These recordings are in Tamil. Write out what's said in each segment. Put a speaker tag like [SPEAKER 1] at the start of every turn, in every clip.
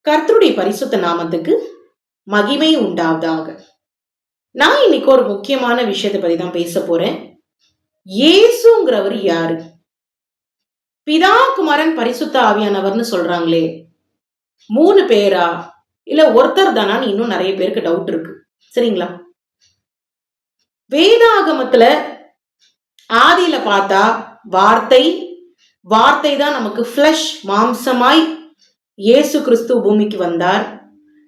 [SPEAKER 1] கர்த்தருடைய பரிசுத்த நாமத்துக்கு மகிமை உண்டாவதாக. நான் இன்னைக்கு ஒரு முக்கியமான விஷயத்தை பத்தி தான் பேச போறேன். இயேசுங்கிறவர் யாரு? பிதா, குமாரன், பரிசுத்த ஆவியானவர்னு சொல்றாங்களே, 3 பேரா இல்ல ஒருத்தர் தானான்னு இன்னும் நிறைய பேருக்கு டவுட் இருக்கு. சரிங்களா? வேதாகமத்துல ஆதியில பார்த்தா வார்த்தை தான் நமக்கு ஃபிளஷ் மாம்சமாய் இயேசு கிறிஸ்து பூமிக்கு வந்தார்.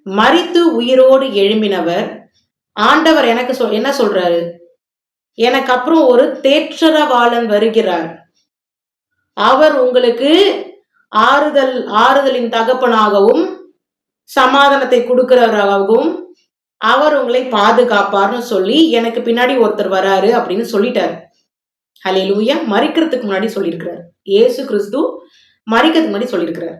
[SPEAKER 1] மரித்து உயிரோடு எழும்பினவர். ஆண்டவர் எனக்கு என்ன சொல்றாரு? எனக்கு அப்புறம் ஒரு தேற்றரவாளன் வருகிறார். அவர் உங்களுக்கு ஆறுதலின் தகப்பனாகவும் சமாதானத்தை கொடுக்கிறவராகவும் அவர் உங்களை பாதுகாப்பார்னு சொல்லி எனக்கு பின்னாடி ஒருத்தர் வராரு அப்படின்னு சொல்லிட்டாரு. ஹல்லேலூயா. மரிக்கிறதுக்கு முன்னாடி சொல்லியிருக்கிறார். இயேசு கிறிஸ்து மரிக்கிறதுக்கு முன்னாடி சொல்லியிருக்கிறார்.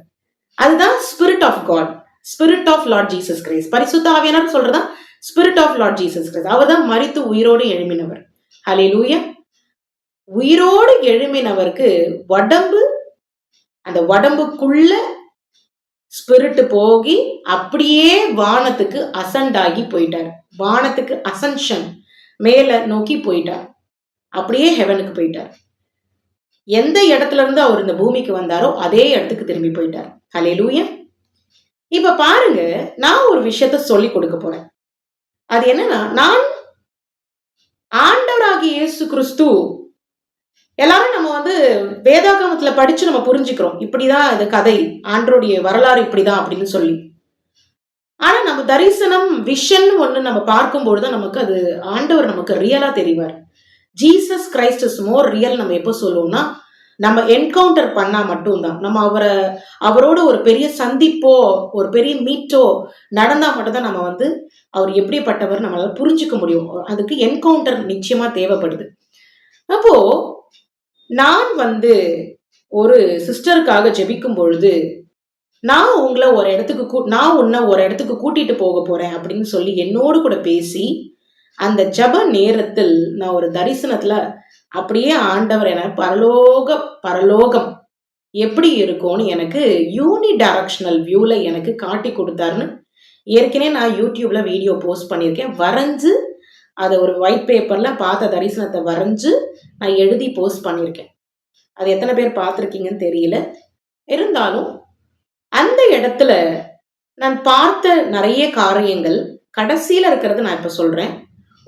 [SPEAKER 1] அதுதான் spirit of God, spirit of Lord Jesus Christ. பரிசுத்த ஆவியானவர் சொல்றதா spirit of Lord Jesus Christ. அவர் தான் மரித்து உயிரோடு எழும்பினவர். ஹல்லேலூயா. உயிரோடு எழும்பினவருக்கு உடம்பு, அந்த உடம்புக்குள்ள ஸ்பிரிட் போகி அப்படியே வானத்துக்கு அசண்டாகி போயிட்டார். வானத்துக்கு அசன்ஷன், மேல நோக்கி போயிட்டார். அப்படியே ஹெவனுக்கு போயிட்டார். எந்த இடத்துல இருந்து அவர் இந்த பூமிக்கு வந்தாரோ அதே இடத்துக்கு திரும்பி போயிட்டார். ஹல்லேலூயா. இப்ப பாருங்க, நான் ஒரு விஷயத்த சொல்லி கொடுக்க போறேன். அது என்னன்னா, நான் ஆண்டவராகிய இயேசு கிறிஸ்து, எல்லாரும் நம்ம வேதாகமத்துல படிச்சு நம்ம புரிஞ்சுக்கிறோம், இப்படிதான் இந்த கதை, ஆண்டவருடைய வரலாறு இப்படிதான் அப்படின்னு சொல்லி. ஆனா நம்ம தரிசனம், விஷன் ஒண்ணு நம்ம பார்க்கும்போதுதான் நமக்கு அது ஆண்டவர் நமக்கு ரியலா தெரிவார். Jesus Christ is more real. நம்ம எப்போ சொல்லுவோம்னா, நம்ம என்கவுண்டர் பண்ணா மட்டும்தான், நம்ம அவரோட ஒரு பெரிய சந்திப்போ ஒரு பெரிய மீட்டோ நடந்தா மட்டும்தான் நம்ம அவர் எப்படிப்பட்டவர் நம்மளால புரிஞ்சுக்க முடியும். அதுக்கு என்கவுண்டர் நிச்சயமா தேவைப்படுது. அப்போ நான் ஒரு சிஸ்டருக்காக ஜெபிக்கும் பொழுது, நான் உன்னை ஒரு இடத்துக்கு கூட்டிட்டு போக போறேன் அப்படின்னு சொல்லி என்னோடு கூட பேசி, அந்த ஜப நேரத்தில் நான் ஒரு தரிசனத்துல அப்படியே ஆண்டவர் என பரலோகம் எப்படி இருக்கும்னு எனக்கு யூனி டைரக்ஷனல் வியூல எனக்கு காட்டி கொடுத்தாருன்னு ஏற்கனவே நான் யூடியூப்ல வீடியோ போஸ்ட் பண்ணியிருக்கேன். வரைஞ்சு அதை ஒரு ஒயிட் பேப்பர்ல பார்த்த தரிசனத்தை வரைஞ்சு நான் எழுதி போஸ்ட் பண்ணியிருக்கேன். அது எத்தனை பேர் பார்த்துருக்கீங்கன்னு தெரியல. இருந்தாலும் அந்த இடத்துல நான் பார்த்த நிறைய காரியங்கள் கடைசியில இருக்கிறது நான் இப்ப சொல்றேன்.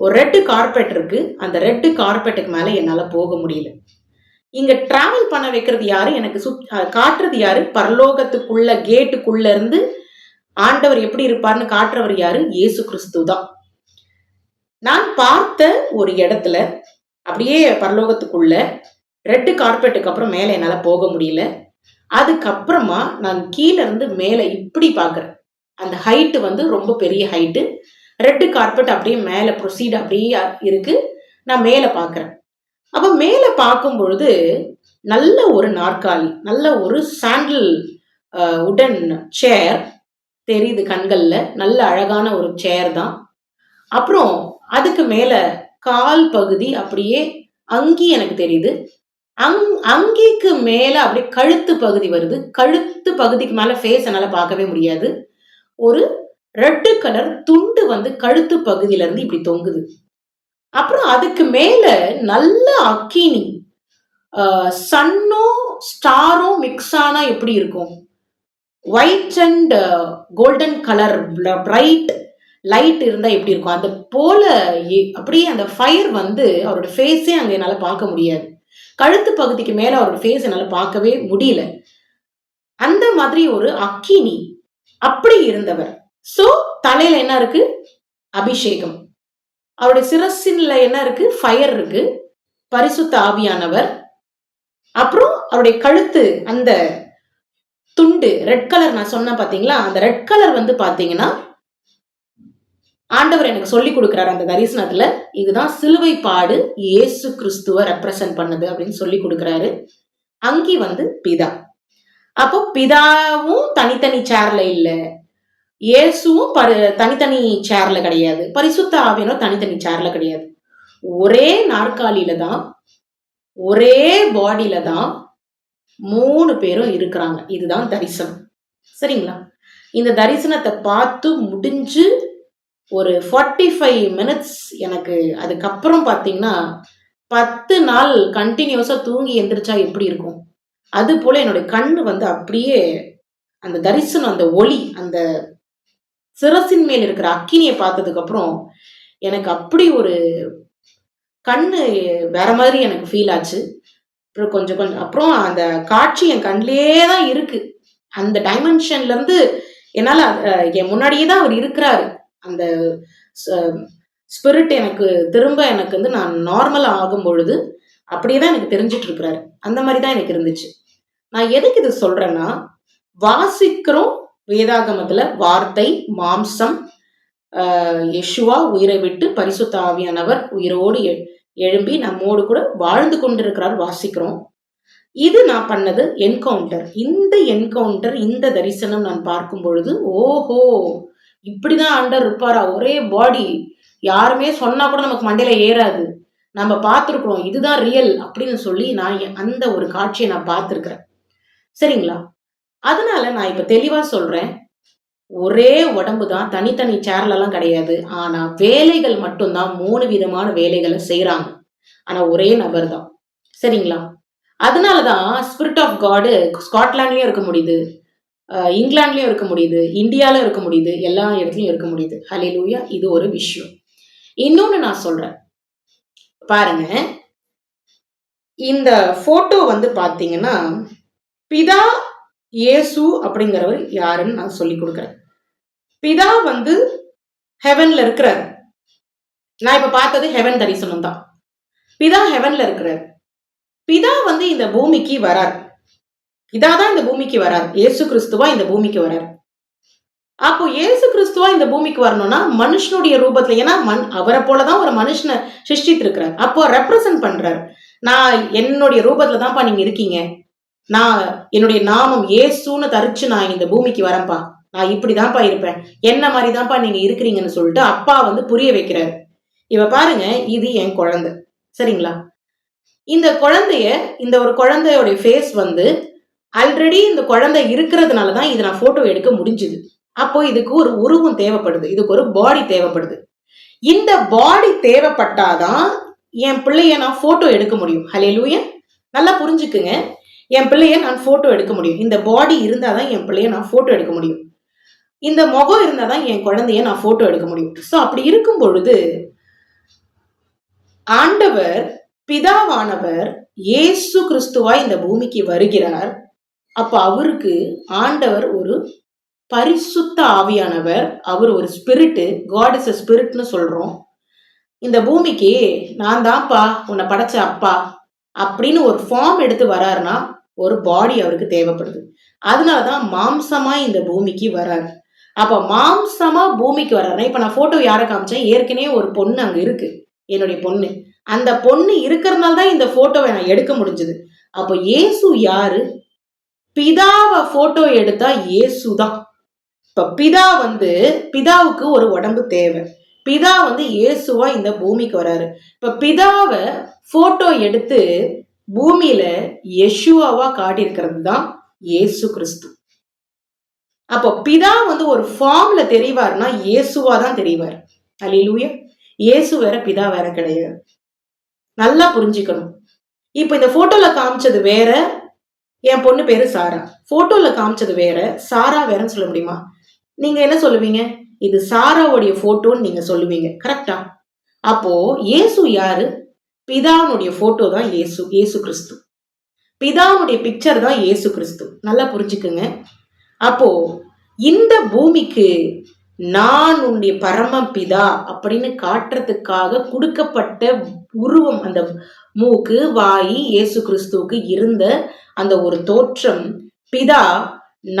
[SPEAKER 1] ஒரு ரெட் கார்பெட் இருக்கு. அந்த ரெட் கார்பெட்டுக்கு மேல என்னால போக முடியல. இங்க டிராவல் பண்ண வைக்கிறது யாரு, எனக்கு காட்டுறது யாரு? பரலோகத்துக்குள்ள கேட்டுக்குள்ள இருந்து ஆண்டவர் எப்படி இருப்பார்னு காட்டுறவர் யாரு? இயேசு கிறிஸ்து தான். நான் பார்த்த ஒரு இடத்துல அப்படியே பரலோகத்துக்குள்ள ரெட் கார்பெட்டுக்கு அப்புறம் மேல என்னால போக முடியல. அதுக்கப்புறமா நான் கீழே இருந்து மேல இப்படி பாக்குறேன். அந்த ஹைட்டு ரொம்ப பெரிய ஹைட்டு. ரெட் கார்பெட் அப்படியே மேல ப்ரொசீட் அப்படியே இருக்கு. நான் மேல பாக்குறேன். அப்ப மேல பார்க்கும் பொழுது நல்ல ஒரு நாற்காலி, நல்ல ஒரு சாண்டில் உடன் சேர் தெரியுது கண்கள்ல. நல்ல அழகான ஒரு சேர் தான். அப்புறம் அதுக்கு மேல கால் பகுதி அப்படியே அங்கி எனக்கு தெரியுது. அங்கிக்கு மேல அப்படியே கழுத்து பகுதி வருது. கழுத்து பகுதிக்கு மேல ஃபேஸ் என்னால பார்க்கவே முடியாது. ஒரு ரெட் கலர் துண்டு கழுத்து பகுதியில இருந்து இப்படி தொங்குது. அப்புறம் அதுக்கு மேல நல்ல அக்கினி, சன்னும் ஸ்டாரும் மிக்ஸ் ஆனா எப்படி இருக்கும், white and golden colour bright light இருந்தா எப்படி இருக்கும், அந்த போல அப்படியே அந்த ஃபயர் அவரோட ஃபேஸே அங்க என்னால பார்க்க முடியாது. கழுத்து பகுதிக்கு மேல அவரோட ஃபேஸ் என்னால பார்க்கவே முடியல. அந்த மாதிரி ஒரு அக்கினி அப்படி இருந்தவர். சோ தலையில என்ன இருக்கு? அபிஷேகம். அவருடைய சிரசின்ல என்ன இருக்கு? ஃபயர் இருக்கு, பரிசுத்த ஆவியானவர். அப்புறம் அவருடைய கழுத்து அந்த துண்டு ரெட் கலர், நான் சொன்ன பாத்தீங்களா, அந்த ரெட் கலர் பாத்தீங்கன்னா ஆண்டவர் எனக்கு சொல்லி கொடுக்கிறாரு அந்த தரிசனத்துல, இதுதான் சிலுவை பாடு இயேசு கிறிஸ்துவ ரெப்ரசன்ட் பண்ணுது அப்படின்னு சொல்லி கொடுக்கிறாரு. அங்கி பிதா. அப்போ பிதாவும் தனித்தனி சேர்ல இல்ல, இயேசுவும் தனித்தனி சேர்ல கிடையாது, பரிசுத்த ஆவியானவர் தனித்தனி சேர்ல கிடையாது. ஒரே நாற்காலியில தான், ஒரே பாடியில தான் 3 பேரும் இருக்கிறாங்க. இதுதான் தரிசனம். சரிங்களா? இந்த தரிசனத்தை பார்த்து முடிஞ்சு ஒரு 45 மினிட்ஸ் எனக்கு அதுக்கப்புறம் பார்த்தீங்கன்னா 10 நாள் கண்டினியூஸா தூங்கி எந்திரிச்சா எப்படி இருக்கும் அது போல என்னுடைய கண்ணு வந்து அப்படியே அந்த தரிசனம், அந்த ஒளி, அந்த சிரசின் மேல் இருக்கிற அக்கினியை பார்த்ததுக்கு அப்புறம் எனக்கு அப்படி ஒரு கண்ணு வேற மாதிரி எனக்கு ஃபீல் ஆச்சு. அப்புறம் கொஞ்சம் கொஞ்சம் அப்புறம் அந்த காட்சி என் கண்ணிலே தான் இருக்கு. அந்த டைமென்ஷன்ல இருந்து என்னால என் முன்னாடியே தான் அவர் இருக்கிறாரு. அந்த ஸ்பிரிட் எனக்கு திரும்ப எனக்கு வந்து நான் நார்மல் ஆகும் பொழுது அப்படியே தான் எனக்கு தெரிஞ்சிட்டு இருக்கிறாரு. அந்த மாதிரி தான் எனக்கு இருந்துச்சு. நான் எதுக்கு இது சொல்றேன்னா, வாசிக்கிறோம் வேதாகமத்துல வார்த்தை மாம்சம், யெஷுவா உயிரை விட்டு பரிசுத்த ஆவியானவர் உயிரோடு எழும்பி நம்மோடு கூட வாழ்ந்து கொண்டிருக்கிறார் வாசிக்கிறோம். இது நான் பண்ணது என்கவுண்டர். இந்த என்கவுண்டர், இந்த தரிசனம் நான் பார்க்கும் பொழுது ஓஹோ இப்படிதான் ஆண்டவர் இருப்பாரா, ஒரே பாடி, யாருமே சொன்னா கூட நமக்கு மண்டையில ஏறாது, நம்ம பார்த்துருக்குறோம், இதுதான் ரியல் அப்படின்னு சொல்லி நான் அந்த ஒரு காட்சியை நான் பார்த்துருக்கிறேன். சரிங்களா? அதனால நான் இப்ப தெளிவா சொல்றேன், ஒரே உடம்பு தான், தனித்தனி சேர்ல எல்லாம் கிடையாது. ஆனா வேலைகள் மட்டும்தான் 3 விதமான வேலைகளை செய்யறாங்க. ஆனா ஒரே நபர் தான். சரிங்களா? அதனாலதான் ஸ்பிரிட் ஆஃப் காடு ஸ்காட்லாண்ட்லயும் இருக்க முடியுது, இங்கிலாந்துலயும் இருக்க முடியுது, இந்தியால இருக்க முடியுது, எல்லா இடத்துலயும் இருக்க முடியுது. ஹல்லேலூயா. இது ஒரு விஷயம். இன்னொன்னு நான் சொல்றேன் பாருங்க, இந்த போட்டோ வந்து பாத்தீங்கன்னா பிதா இயேசு அப்படிங்கிறவர் யாருன்னு நான் சொல்லி கொடுக்குறேன். பிதா வந்து ஹெவன்ல இருக்கிறார். நான் இப்ப பார்த்தது ஹெவன் தரிசனம் தான். பிதா ஹெவன்ல இருக்கிறார். பிதா வந்து இந்த பூமிக்கு வரார். பிதாதான் இந்த பூமிக்கு வரார். இயேசு கிறிஸ்துவா இந்த பூமிக்கு வரார். அப்போ இயேசு கிறிஸ்துவா இந்த பூமிக்கு வரணும்னா மனுஷனுடைய ரூபத்துல, ஏன்னா அவரை போலதான் ஒரு மனுஷனை சிருஷ்டித்து இருக்கிறார். அப்போ ரெப்ரசன்ட் பண்றார். நான் என்னுடைய ரூபத்துல தான்ப்பா நீங்க இருக்கீங்க, நான் என்னுடைய நாமம் இயேசுன்னு தரிச்சு நான் இந்த பூமிக்கு வரேன்ப்பா, நான் இப்படிதான்ப்பா இருப்பேன், என்ன மாதிரிதான்ப்பா நீங்க இருக்கிறீங்கன்னு சொல்லிட்டு அப்பா வந்து புரிய வைக்கிறாரு. இவ பாருங்க, இது என் குழந்தை. சரிங்களா? இந்த குழந்தைய, இந்த ஒரு குழந்தையோட ஃபேஸ் வந்து ஆல்ரெடி இந்த குழந்தை இருக்கிறதுனாலதான் இதை நான் போட்டோ எடுக்க முடிஞ்சுது. அப்போ இதுக்கு ஒரு உருவம் தேவைப்படுது, இதுக்கு ஒரு பாடி தேவைப்படுது. இந்த பாடி தேவைப்பட்டாதான் என் பிள்ளைய நான் போட்டோ எடுக்க முடியும். ஹல்லேலூயா. நல்லா புரிஞ்சுக்குங்க, என் பிள்ளைய நான் போட்டோ எடுக்க முடியும். இந்த பாடி இருந்தாதான் என் பிள்ளைய நான் போட்டோ எடுக்க முடியும். இந்த முகம் இருந்தாதான் என் குழந்தைய நான் போட்டோ எடுக்க முடியும். சோ அப்படி இருக்கும் பொழுது ஆண்டவர் பிதாவானவர் இயேசு கிறிஸ்துவா இந்த பூமிக்கு வருகிறார். அப்ப அவருக்கு ஆண்டவர் ஒரு பரிசுத்த ஆவியானவர், அவர் ஒரு ஸ்பிரிட், காட் இஸ் a ஸ்பிரிட்னு சொல்றோம். இந்த பூமிக்கு நான் தான்ப்பா உன்னை படைச்ச அப்பா அப்படின்னு ஒரு ஃபார்ம் எடுத்து வராருன்னா ஒரு பாடி அவருக்கு தேவைப்படுது. அதனாலதான் மாம்சமா இந்த பூமிக்கு வராரு. அப்ப மாம்சமா பூமிக்கு வர்றாருன்னா, இப்ப நான் போட்டோ யாரை காமிச்சேன், ஏற்கனவே ஒரு பொண்ணு அங்க இருக்கு, என்னுடைய பொண்ணு. அந்த பொண்ணு இருக்கிறதுனால தான் இந்த போட்டோவை நான் எடுக்க முடிஞ்சது. அப்ப இயேசு யாரு? பிதாவை போட்டோ எடுத்தா இயேசு தான். இப்ப பிதா வந்து, பிதாவுக்கு ஒரு உடம்பு தேவை. பிதா வந்து இயேசுவா இந்த பூமிக்கு வராரு. இப்ப பிதாவை போட்டோ எடுத்து பூமியில யெஷுவாவா காட்டியிருக்கிறது தான் இயேசு கிறிஸ்து. அப்போ பிதா வந்து ஒரு ஃபார்ம்ல தெரிவார்னா இயேசுவா தான் தெரிவார். அல்லேலூயா. இயேசு வேற, பிதா வேற கிடையாது. நல்லா புரிஞ்சுக்கணும். இப்ப இந்த போட்டோல காமிச்சது வேற, என் பொண்ணு பேரு சாரா. போட்டோல காமிச்சது வேற, சாரா வேறன்னு சொல்ல முடியுமா? நீங்க என்ன சொல்லுவீங்க? இது சாராவுடைய போட்டோன்னு நீங்க சொல்லுவீங்க. கரெக்டா? அப்போ இயேசு யாரு? பிதாவுடைய போட்டோ தான் இயேசு, இயேசு கிறிஸ்து. பிதாவுடைய பிக்சர் தான் இயேசு கிறிஸ்து. நல்லா புரிஞ்சுக்குங்க. அப்போ இந்த பூமிக்கு நான் உன்னுடைய பரம பிதா அப்படின்னு காட்டுறதுக்காக கொடுக்கப்பட்ட உருவம், அந்த மூக்கு வாய் இயேசு கிறிஸ்துவுக்கு இருந்த அந்த ஒரு தோற்றம். பிதா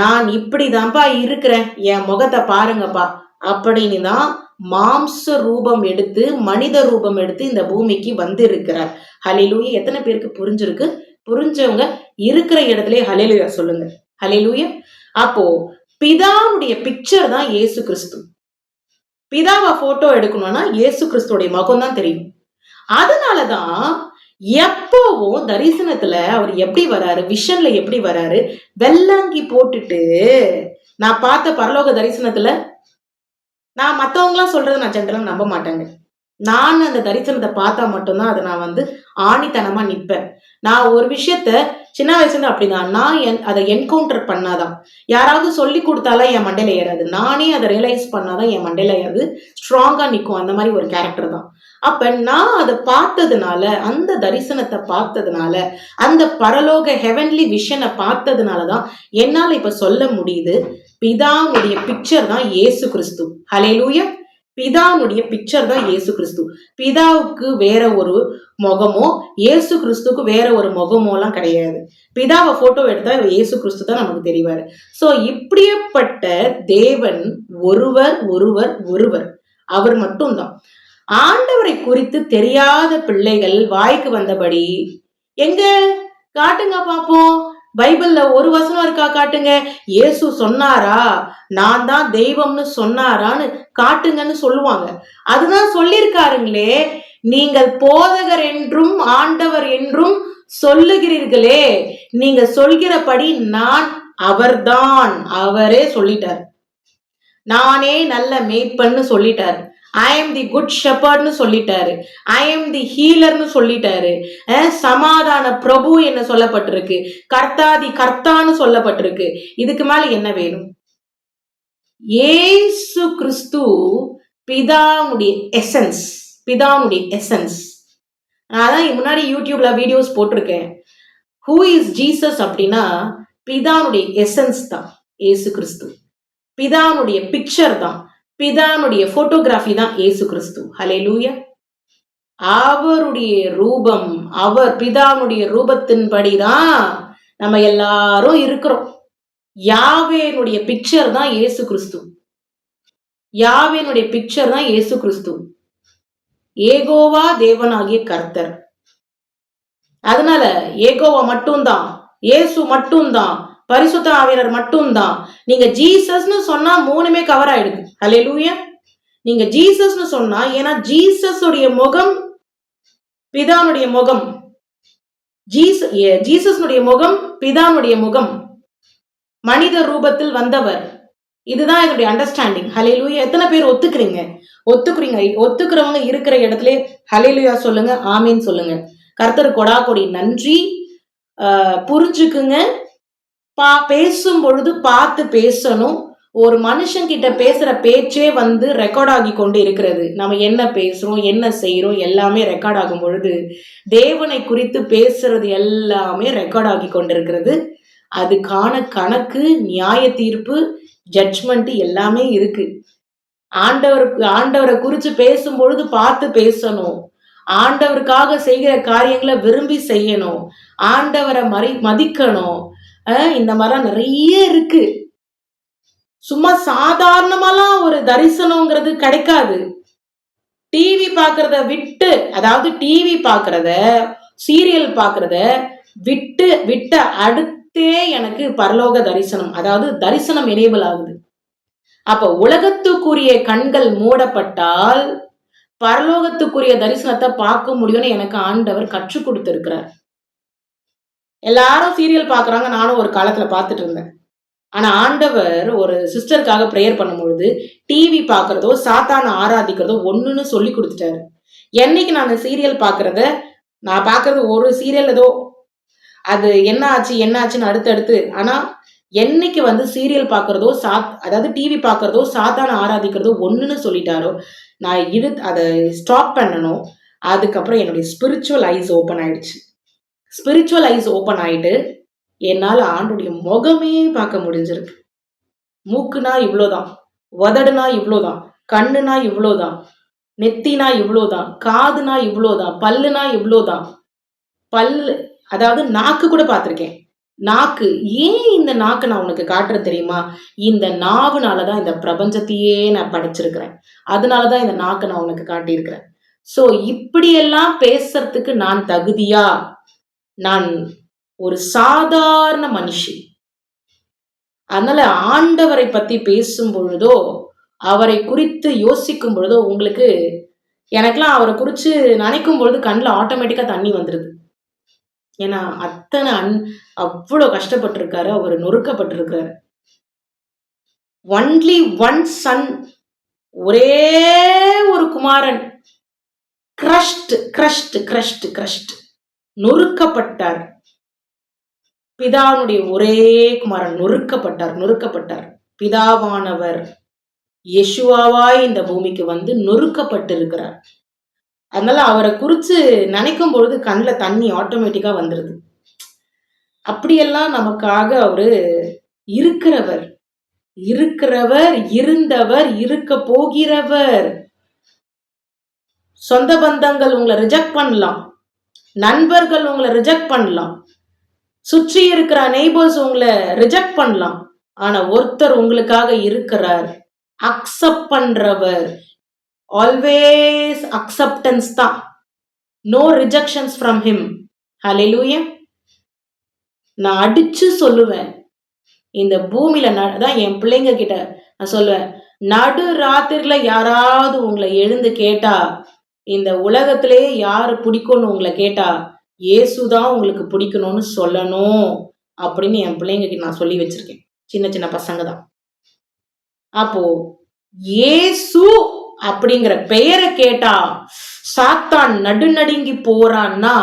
[SPEAKER 1] நான் இப்படிதான்ப்பா இருக்கிறேன், என் முகத்தை பாருங்கப்பா அப்படின்னு தான் மாம்ச ரூபம் எடுத்து, மனித ரூபம் எடுத்து இந்த பூமிக்கு வந்து இருக்கிறார். ஹல்லேலூயா. எத்தனை பேருக்கு புரிஞ்சிருக்கு? புரிஞ்சவங்க இருக்கிற இடத்துல ஹல்லேலூயா சொல்லுங்க. ஹல்லேலூயா. அப்போ பிதாவுடைய பிக்சர் தான் இயேசு கிறிஸ்து. பிதாவை போட்டோ எடுக்கணும்னா இயேசு கிறிஸ்துவோடைய முகம் தான் தெரியும். அதனாலதான் எப்பவும் தரிசனத்துல அவர் எப்படி வராரு, விஷன்ல எப்படி வராரு, வெள்ளாங்கி போட்டுட்டு நான் பார்த்த பரலோக தரிசனத்துல நான் மத்தவங்களாம் சொல்றதை நான் ஜென்ரலா நம்ப மாட்டேங்க. நான் அந்த தரிசனத்தை பார்த்தா மட்டும்தான் அதை நான் வந்து ஆணித்தனமா நிற்பேன். நான் ஒரு விஷயத்த சின்ன வயசுல இருந்து அப்படிதான். நான் அதை என்கவுண்டர் பண்ணாதான், யாராவது சொல்லி கொடுத்தாலாம் என் மண்டையில ஏறாது. நானே அதை ரியலைஸ் பண்ணாதான் என் மண்டையில ஏறாது, ஸ்ட்ராங்கா நிற்கும். அந்த மாதிரி ஒரு கேரக்டர் தான். அப்ப நான் அதை பார்த்ததுனால, அந்த தரிசனத்தை பார்த்ததுனால, அந்த பரலோக ஹெவன்லி விஷனை பார்த்ததுனாலதான் என்னால இப்ப சொல்ல முடியுது, பிதாவுடைய பிக்சர் தான் இயேசு கிறிஸ்து. ஹல்லேலூயா. பிதாவுடைய பிக்சர் தான் இயேசு கிறிஸ்து. பிதாவுக்கு வேற ஒரு முகமோ, இயேசு கிறிஸ்துக்கு வேற ஒரு முகமோ எல்லாம் கிடையாது. பிதாவை போட்டோ எடுத்தா இயேசு கிறிஸ்து தான் நமக்கு தெரிவாரு. சோ இப்படியேப்பட்ட தேவன் ஒருவர் ஒருவர் ஒருவர், அவர் மட்டும்தான். ஆண்டவரை குறித்து தெரியாத பிள்ளைகள் வாய்க்கு வந்தபடி, எங்க காட்டுங்க பாப்போம், பைபிள்ல ஒரு வசனம் இருக்கா காட்டுங்க, இயேசு சொன்னாரா, நான் தான் தெய்வம்னு சொன்னாரான்னு காட்டுங்கன்னு சொல்லுவாங்க. அதுதான் சொல்லியிருக்காருங்களே, நீங்கள் போதகர் என்றும் ஆண்டவர் என்றும் சொல்லுகிறீர்களே, நீங்க சொல்கிறபடி நான் அவர்தான், அவரே சொல்லிட்டார். நானே நல்ல மேய்ப்பன்னு சொல்லிட்டாரு. ஐ எம் தி குட் ஷெப்பர்ட்னு சொல்லிட்டாரு. ஐ எம் தி ஹீலர்னு சொல்லிட்டாரு. சமாதான பிரபு என்ன சொல்லப்பட்டிருக்கு, கர்த்தாதி கர்த்தான்னு சொல்லப்பட்டிருக்கு. இதுக்கு மேல என்ன வேணும்? இயேசு கிறிஸ்து பிதாவுடைய எசன்ஸ், பிதாவுடைய எசன்ஸ். நான் தான் முன்னாடி யூடியூப்ல வீடியோஸ் போட்டிருக்கேன். ஹூ இஸ் ஜீசஸ் அப்படின்னா பிதாவுடைய எசன்ஸ் தான் இயேசு கிறிஸ்து. பிதாவுடைய பிக்சர் தான், பிதானுடைய போட்டோகிராஃபி தான் இயேசு கிறிஸ்து. ஹல்லேலூயா. அவருடைய ரூபம், அவர் பிதாவுடைய ரூபத்தின்படிதான் நம்ம எல்லாரும் இருக்கிறோம். யாவேனுடைய பிக்சர் தான் இயேசு கிறிஸ்து. யாவேனுடைய பிக்சர் தான் இயேசு கிறிஸ்து. ஏகோவா தேவனாகிய கர்த்தர். அதனால ஏகோவா மட்டும்தான், இயேசு மட்டும்தான், பரிசுத்த ஆவியானவர் மட்டும்தான். நீங்க ஜீசஸ்னு சொன்னா மூணுமே கவர் ஆயிடுது. ஹல்லேலூயா. நீங்க ஜீசஸ்னு சொன்னா, ஏன்னா ஜீசஸ் உடைய முகம் பிதானுடைய முகம், ஜீசஸ்னுடைய முகம் பிதானுடைய முகம், மனித ரூபத்தில் வந்தவர். இதுதான் என்னுடைய அண்டர்ஸ்டாண்டிங். ஹல்லேலூயா. எத்தனை பேர் ஒத்துக்கிறீங்க? ஒத்துக்கிறவங்க இருக்கிற இடத்துல ஹல்லேலூயா சொல்லுங்க, ஆமீன் சொல்லுங்க. கர்த்தர் கொடா கொடி நன்றி. புரிஞ்சுக்குங்க. பேசும் பொழுது பார்த்து பேசணும். ஒரு மனுஷன் கிட்ட பேசுற பேச்சே வந்து ரெக்கார்ட் ஆகி கொண்டு இருக்கிறது. நம்ம என்ன பேசுறோம், என்ன செய்யறோம், எல்லாமே ரெக்கார்ட் ஆகும் பொழுது தேவனை குறித்து பேசுறது எல்லாமே ரெக்கார்ட் ஆகி கொண்டிருக்கிறது. அதுக்கான கணக்கு, நியாய தீர்ப்பு, ஜட்ஜ்மெண்ட் எல்லாமே இருக்கு. ஆண்டவரை குறித்து பேசும் பொழுது பார்த்து பேசணும். ஆண்டவருக்காக செய்கிற காரியங்களை விரும்பி செய்யணும். ஆண்டவரை மதிக்கணும். இந்த மாதிரிலாம் நிறைய இருக்கு. சும்மா சாதாரணமாலாம் ஒரு தரிசனம்ங்கிறது கிடைக்காது. டிவி பாக்குறத விட்டு, அதாவது டிவி பாக்குறத, சீரியல் பாக்குறத விட்ட அடுத்தே எனக்கு பரலோக தரிசனம், அதாவது தரிசனம் எனேபிள் ஆகுது. அப்ப உலகத்துக்குரிய கண்கள் மூடப்பட்டால் பரலோகத்துக்குரிய தரிசனத்தை பார்க்க முடியும்னு எனக்கு ஆண்டவர் கற்றுக் கொடுத்திருக்கிறார். எல்லாரும் சீரியல் பாக்குறாங்க, நானும் ஒரு காலத்துல பார்த்துட்டு இருந்தேன். ஆனா ஆண்டவர் ஒரு சிஸ்டருக்காக ப்ரேயர் பண்ணும்பொழுது டிவி பாக்குறதோ சாத்தான ஆராதிக்கிறதோ ஒண்ணுன்னு சொல்லி கொடுத்துட்டாரு. என்னைக்கு நான் சீரியல் பாக்குறத, நான் பாக்குறது ஒரு சீரியல் ஏதோ அது என்ன ஆச்சுன்னு அடுத்தடுத்து, ஆனா என்னைக்கு வந்து சீரியல் பாக்குறதோ அதாவது டிவி பாக்குறதோ சாத்தான ஆராதிக்கிறதோ ஒண்ணுன்னு சொல்லிட்டாரோ, நான் அதை ஸ்டாப் பண்ணணும். அதுக்கப்புறம் என்னுடைய ஸ்பிரிச்சுவல் ஐஸ் ஓப்பன் ஆயிடுச்சு. ஸ்பிரிச்சுவல் ஐஸ் ஓப்பன் ஆயிட்டு என்னால ஆண்டுடைய முகமே பார்க்க முடிஞ்சிருக்கு. மூக்குனா இவ்வளோதான், உதடுனா இவ்வளோதான், கண்ணுனா இவ்வளோதான், நெத்தினா இவ்வளோதான், காதுனா இவ்வளோதான், பல்லுனா இவ்வளோதான். அதாவது நாக்கு கூட பார்த்திருக்கேன். நாக்கு, ஏன் இந்த நாக்கு நான் உனக்கு காட்டுறது தெரியுமா? இந்த நாவுனாலதான் இந்த பிரபஞ்சத்தையே நான் படைச்சிருக்கிறேன். அதனாலதான் இந்த நாக்கு நான் உனக்கு காட்டியிருக்கிறேன். சோ இப்படியெல்லாம் பேசுறதுக்கு நான் தகுதியா? நான் ஒரு சாதாரண மனுஷி. அதனால ஆண்டவரை பத்தி பேசும் பொழுதோ, அவரை குறித்து யோசிக்கும் பொழுதோ, உங்களுக்கு எனக்கெல்லாம் அவரை குறிச்சு நினைக்கும் பொழுது கண்ணில் ஆட்டோமேட்டிக்கா தண்ணி வந்துருது. ஏன்னா அத்தனை அவ்வளவு கஷ்டப்பட்டிருக்காரு, அவர் நொறுக்கப்பட்டிருக்காரு. ஒன்லி ஒன் சன், ஒரே ஒரு குமாரன், கிரஷ்ட் கிரஷ்ட் கிரஷ்ட் கிரஷ்ட், நொறுக்கப்பட்டார். பிதாவுடைய ஒரே குமாரன் நொறுக்கப்பட்டார், நொறுக்கப்பட்டார். பிதாவானவர் யெஷுவாவாய் இந்த பூமிக்கு வந்து நொறுக்கப்பட்டிருக்கிறார். அதனால அவரை குறிச்சு நினைக்கும் பொழுது கண்ணில் தண்ணி ஆட்டோமேட்டிக்கா வந்துருது. அப்படியெல்லாம் நமக்காக அவரு இருக்கிறவர், இருக்கிறவர், இருந்தவர், இருக்க போகிறவர். சொந்த பந்தங்கள் உங்களை ரிஜெக்ட் பண்ணலாம், நண்பர்கள் உங்களை ரிஜெக்ட் பண்ணலாம், சுற்றி இருக்கிற நெய்பர்ஸ் உங்களை ரிஜெக்ட் பண்ணலாம். ஆனா ஒருத்தர் உங்களுக்காக இருக்கிறார், அக்செப்ட் பண்றவர். ஆல்வேஸ் அக்செப்டன்ஸ் தான், நோ ரிஜெக்ஷன்ஸ் ஃப்ரம் ஹிம். ஹல்லேலூயா. நான் அடிச்சு சொல்லுவேன், இந்த பூமியில தான் என் பிள்ளைங்க கிட்ட நான் சொல்லுவேன், நடு ராத்திரில யாராவது உங்களை எழுந்து கேட்டா, இந்த உலகத்திலே யாரு பிடிக்கும்னு உங்களை கேட்டா, இயேசுதான் உங்களுக்கு பிடிக்கணும்னு சொல்லணும் அப்படின்னு என் பிள்ளைங்க நான் சொல்லி வச்சிருக்கேன். சின்ன சின்ன பசங்க தான். அப்போ இயேசு அப்படிங்கிற பெயரை கேட்டா சாத்தான் நடுநடுங்கி போறான்னா,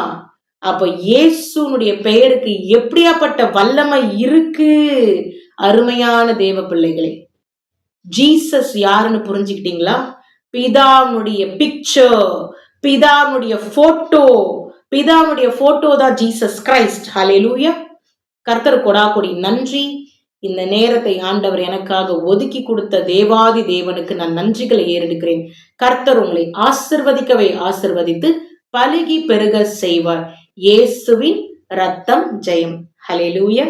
[SPEAKER 1] அப்ப இயேசுனுடைய பெயருக்கு எப்படியாப்பட்ட வல்லமை இருக்கு. அருமையான தேவ பிள்ளைகளே, ஜீசஸ் யாருன்னு புரிஞ்சுக்கிட்டீங்களா? பிதாவுடைய பிக்சர், பிதாவுடைய போட்டோ, பிதாவுடைய போட்டோ தான் ஜீசஸ் கிரைஸ்ட். ஹல்லேலூயா. கர்த்தர் கொடாகொடி நன்றி. இந்த நேரத்தை ஆண்டவர் எனக்காக ஒதுக்கி கொடுத்த தேவாதி தேவனுக்கு நான் நன்றிகளை ஏறெடுக்கிறேன். கர்த்தர் உங்களை ஆசிர்வதிக்கவே ஆசிர்வதித்து பலுகி பெருக செய்வார். இயேசுவின் ரத்தம் ஜெயம். ஹல்லேலூயா.